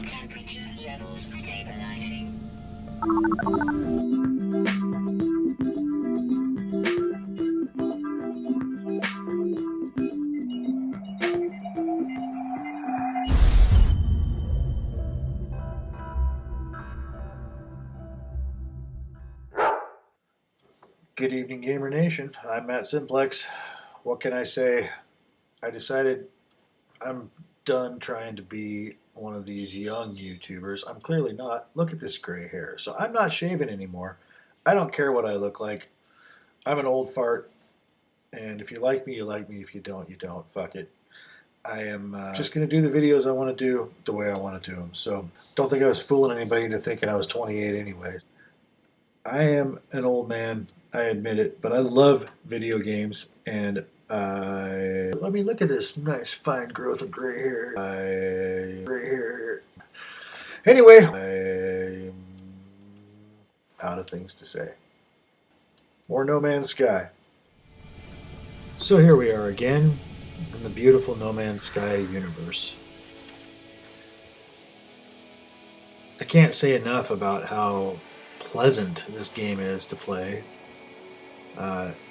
Temperature levels stabilizing. Good evening, Gamer Nation. I'm mattsimpleX. What can I say? I decided I'm done trying to be one of these young YouTubers. I'm clearly not. Look at this gray hair. So I'm not shaving anymore. I don't care what I look like. I'm an old fart. And if you like me, you like me. If you don't, you don't. Fuck it. I am just going to do the videos I want to do the way I want to do them. So don't think I was fooling anybody into thinking I was 28 anyways. I am an old man, I admit it, but I love video games, and I mean, look at this nice fine growth of gray hair. Gray hair. Anyway, I'm out of things to say. More No Man's Sky. So here we are again in the beautiful No Man's Sky universe. I can't say enough about how pleasant this game is to play.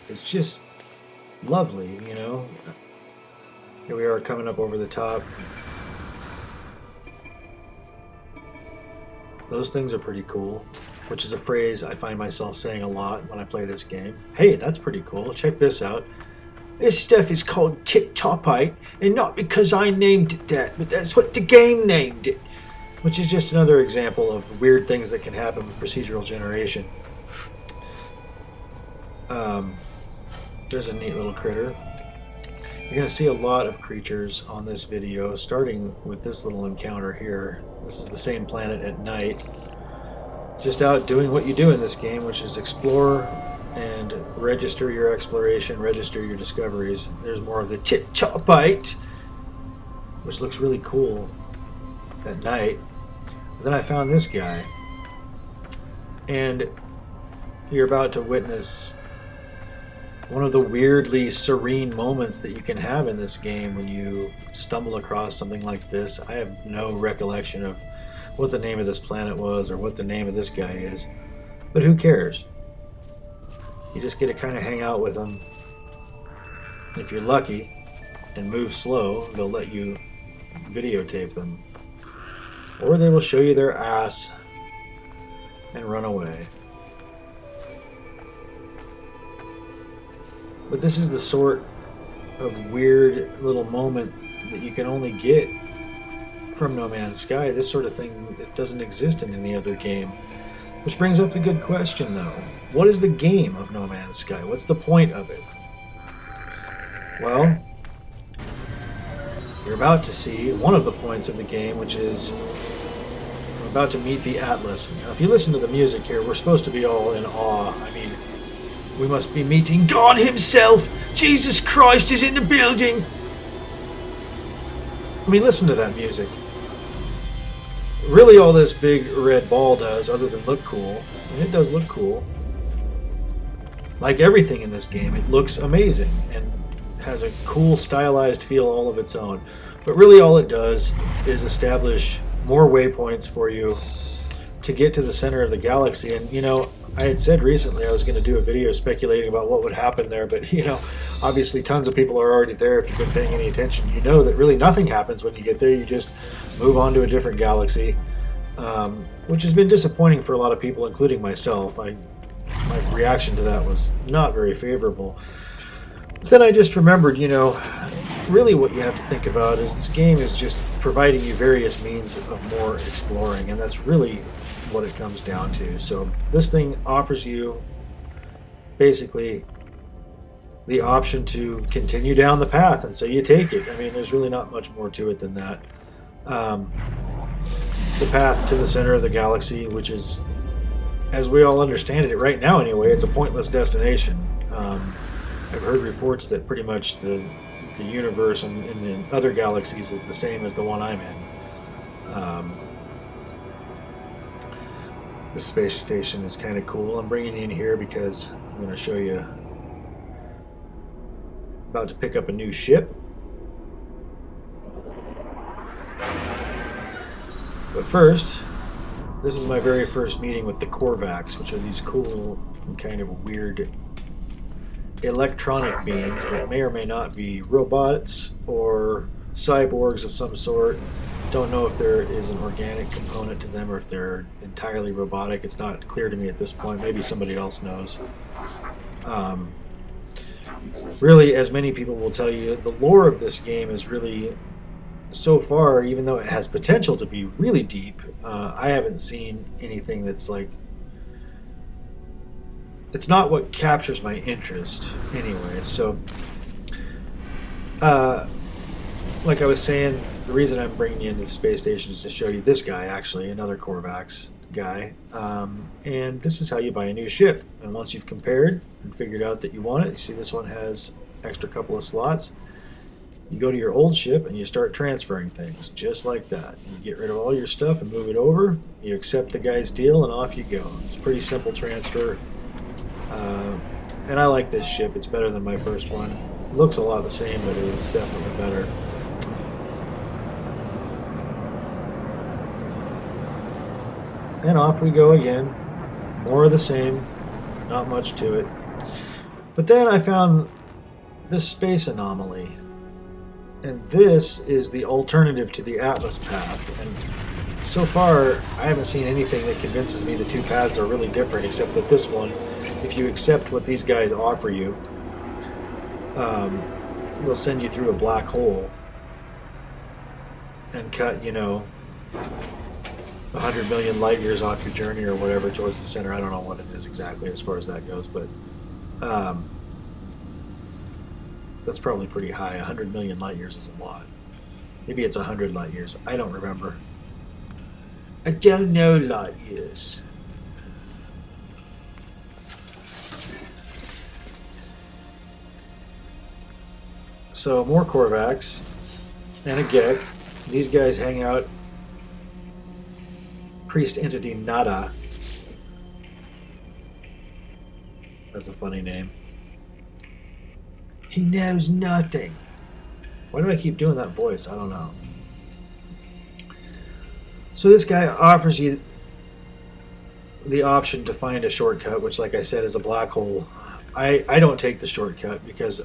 It's just lovely, you know. Here we are coming up over the top. Those things are pretty cool, which is a phrase I find myself saying a lot when I play this game. Hey, that's pretty cool. Check this out. This stuff is called tip-topite, and not because I named it that, but that's what the game named it. Which is just another example of weird things that can happen with procedural generation. There's a neat little critter. You're going to see a lot of creatures on this video, starting with this little encounter here. This is the same planet at night. Just out doing what you do in this game, which is explore and register your exploration, register your discoveries. There's more of the tip-topite, which looks really cool at night. But then I found this guy, and you're about to witness one of the weirdly serene moments that you can have in this game when you stumble across something like this. I have no recollection of what the name of this planet was or what the name of this guy is, but who cares? You just get to kind of hang out with them. If you're lucky and move slow, they'll let you videotape them. Or they will show you their ass and run away. But this is the sort of weird little moment that you can only get from No Man's Sky. This sort of thing, it doesn't exist in any other game. Which brings up the good question, though. What is the game of No Man's Sky? What's the point of it? Well, you're about to see one of the points of the game, which is we're about to meet the Atlas. Now, if you listen to the music here, we're supposed to be all in awe. I mean, we must be meeting God himself! Jesus Christ is in the building! I mean, listen to that music. Really all this big red ball does, other than look cool, and it does look cool, like everything in this game, it looks amazing and has a cool stylized feel all of its own. But really all it does is establish more waypoints for you to get to the center of the galaxy. And you know, I had said recently I was going to do a video speculating about what would happen there, but you know, obviously tons of people are already there. If you've been paying any attention, you know that really nothing happens when you get there. You just move on to a different galaxy, which has been disappointing for a lot of people, including myself. My reaction to that was not very favorable. But then I just remembered, you know, really what you have to think about is this game is just providing you various means of more exploring, and that's really what it comes down to. So this thing offers you basically the option to continue down the path, and so you take it. I mean, there's really not much more to it than that. The path to the center of the galaxy, which is, as we all understand it right now anyway, it's a pointless destination. I've heard reports that pretty much the universe in the other galaxies is the same as the one I'm in. This space station is kind of cool. I'm bringing you in here because I'm going to show you about to pick up a new ship. But first, this is my very first meeting with the Korvax, which are these cool and kind of weird electronic beings that may or may not be robots or cyborgs of some sort. Don't know if there is an organic component to them or if they're entirely robotic. It's not clear to me at this point. Maybe somebody else knows. Really, as many people will tell you, the lore of this game is really, so far, even though it has potential to be really deep, I haven't seen anything that's like, it's not what captures my interest anyway. So, like I was saying, the reason I'm bringing you into the space station is to show you this guy, actually, another Korvax guy. And this is how you buy a new ship. And once you've compared and figured out that you want it, you see this one has extra couple of slots. You go to your old ship and you start transferring things, just like that. You get rid of all your stuff and move it over. You accept the guy's deal and off you go. It's a pretty simple transfer. And I like this ship. It's better than my first one. It looks a lot the same, but it is definitely better. And off we go again. More of the same. Not much to it. But then I found this space anomaly. And this is the alternative to the Atlas path. And so far, I haven't seen anything that convinces me the two paths are really different, except that this one, if you accept what these guys offer you, they'll send you through a black hole and cut, 100 million light years off your journey or whatever towards the center. I don't know what it is exactly as far as that goes, but that's probably pretty high. 100 million light years is a lot. Maybe it's 100 light years. I don't remember. I don't know light years. So more Korvax and a Gek. These guys hang out. Priest entity Nada. That's a funny name. He knows nothing. Why do I keep doing that voice? I don't know. So this guy offers you the option to find a shortcut, which, like I said, is a black hole. I don't take the shortcut because,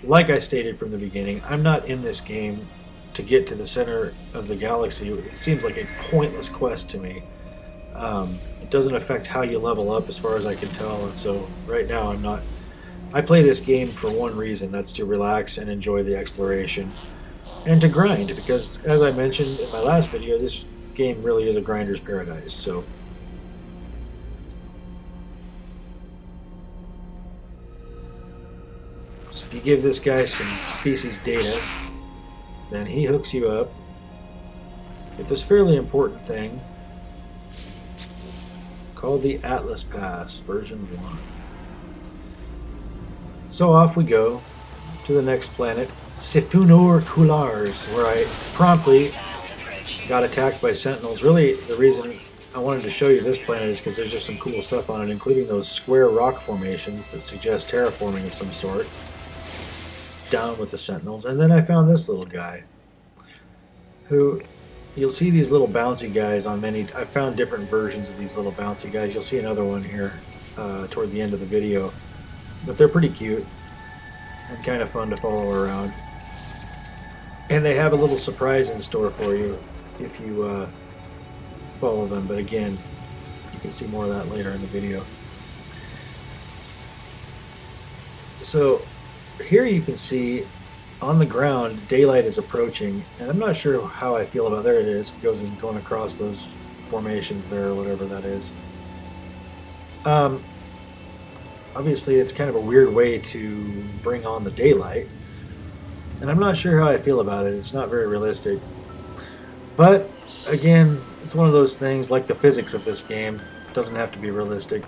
like I stated from the beginning, I'm not in this game to get to the center of the galaxy. It seems like a pointless quest to me. It doesn't affect how you level up as far as I can tell, and so right now I'm not. I play this game for one reason, that's to relax and enjoy the exploration and to grind, because as I mentioned in my last video, this game really is a grinder's paradise. So if you give this guy some species data, then he hooks you up with this fairly important thing called the Atlas Pass version 1. So off we go to the next planet, Sifunor Kulars, where I promptly got attacked by sentinels. Really, the reason I wanted to show you this planet is because there's just some cool stuff on it, including those square rock formations that suggest terraforming of some sort. Down with the sentinels. And then I found this little guy who, you'll see these little bouncy guys on many. I found different versions of these little bouncy guys. You'll see another one here toward the end of the video, but they're pretty cute and kind of fun to follow around, and they have a little surprise in store for you if you follow them. But again, you can see more of that later in the video. So here you can see on the ground daylight is approaching, and I'm not sure how I feel about, there it is, going across those formations there, or whatever that is. Obviously it's kind of a weird way to bring on the daylight, and I'm not sure how I feel about it. It's not very realistic, but again, it's one of those things, like the physics of this game, it doesn't have to be realistic.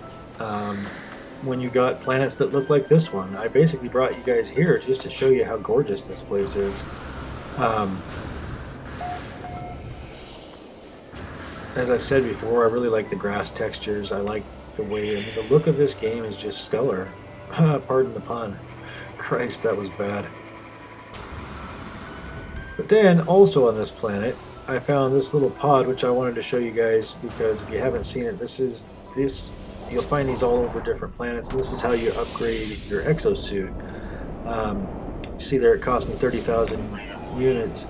When you got planets that look like this one. I basically brought you guys here just to show you how gorgeous this place is. As I've said before, I really like the grass textures. I like the way, the look of this game is just stellar. Pardon the pun. Christ, that was bad. But then, also on this planet, I found this little pod, which I wanted to show you guys because if you haven't seen it, this. You'll find these all over different planets, and this is how you upgrade your exosuit. You see there, it cost me 30,000 units,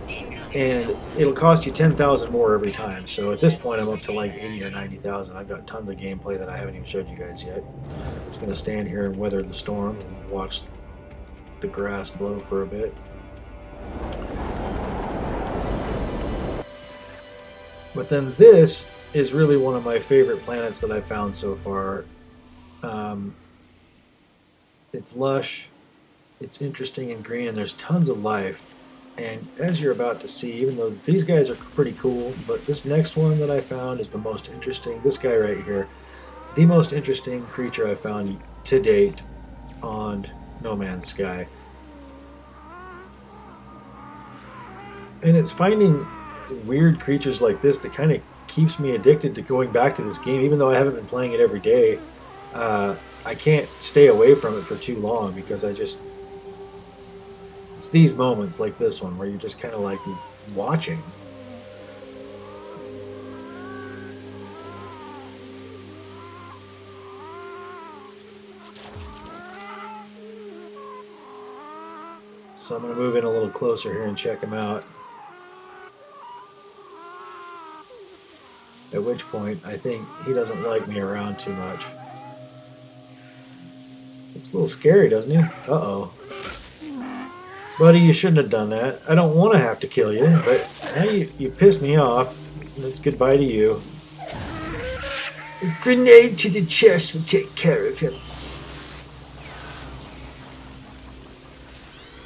and it'll cost you 10,000 more every time. So at this point, I'm up to like 80 or 90,000. I've got tons of gameplay that I haven't even showed you guys yet. I'm just gonna stand here and weather the storm and watch the grass blow for a bit. But then this is really one of my favorite planets that I've found so far. It's lush, it's interesting and green, and there's tons of life. And as you're about to see, even though these guys are pretty cool, but this next one that I found is the most interesting. This guy right here, the most interesting creature I've found to date on No Man's Sky. And it's finding weird creatures like this that kind of keeps me addicted to going back to this game, even though I haven't been playing it every day. I can't stay away from it for too long because it's these moments like this one where you're just kind of like watching. So I'm going to move in a little closer here and check him out. At which point, I think he doesn't like me around too much. It's a little scary, doesn't he? Uh-oh. Buddy, you shouldn't have done that. I don't want to have to kill you, but now you pissed me off. It's goodbye to you. A grenade to the chest will take care of him.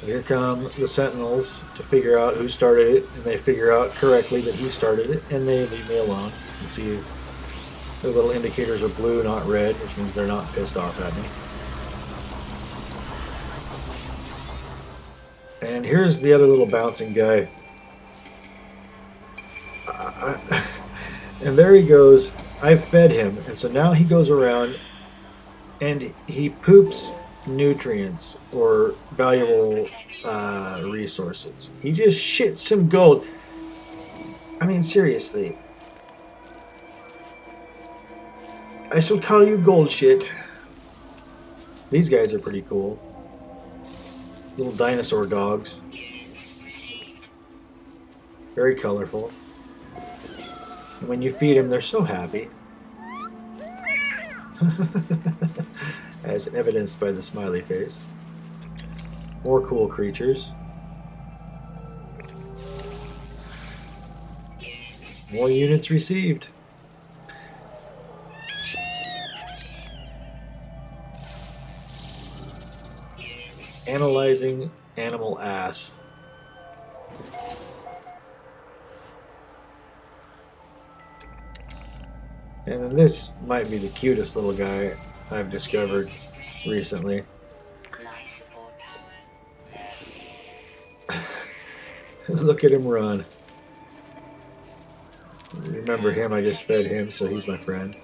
Here come the Sentinels to figure out who started it, and they figure out correctly that he started it, and they leave me alone. You can see the little indicators are blue, not red, which means they're not pissed off at me. And here's the other little bouncing guy. And there he goes. I've fed him, and so now he goes around and he poops nutrients or valuable resources. He just shits some gold. I mean, seriously. I shall call you gold shit. These guys are pretty cool. Little dinosaur dogs. Very colorful. And when you feed them, they're so happy. As evidenced by the smiley face. More cool creatures. More units received. Analyzing animal ass. And then this might be the cutest little guy I've discovered recently. Look at him run. Remember him, I just fed him, so he's my friend.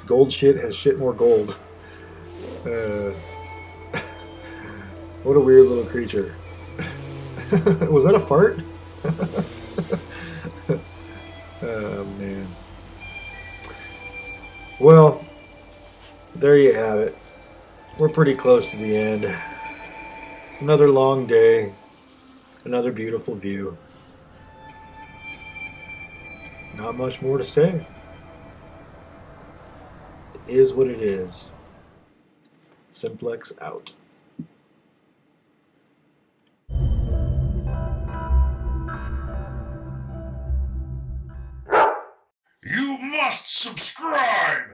Gold shit has shit more gold. What a weird little creature. Was that a fart? Oh, man. Well, there you have it. We're pretty close to the end. Another long day. Another beautiful view. Not much more to say. It is what it is. Simplex out. You must subscribe!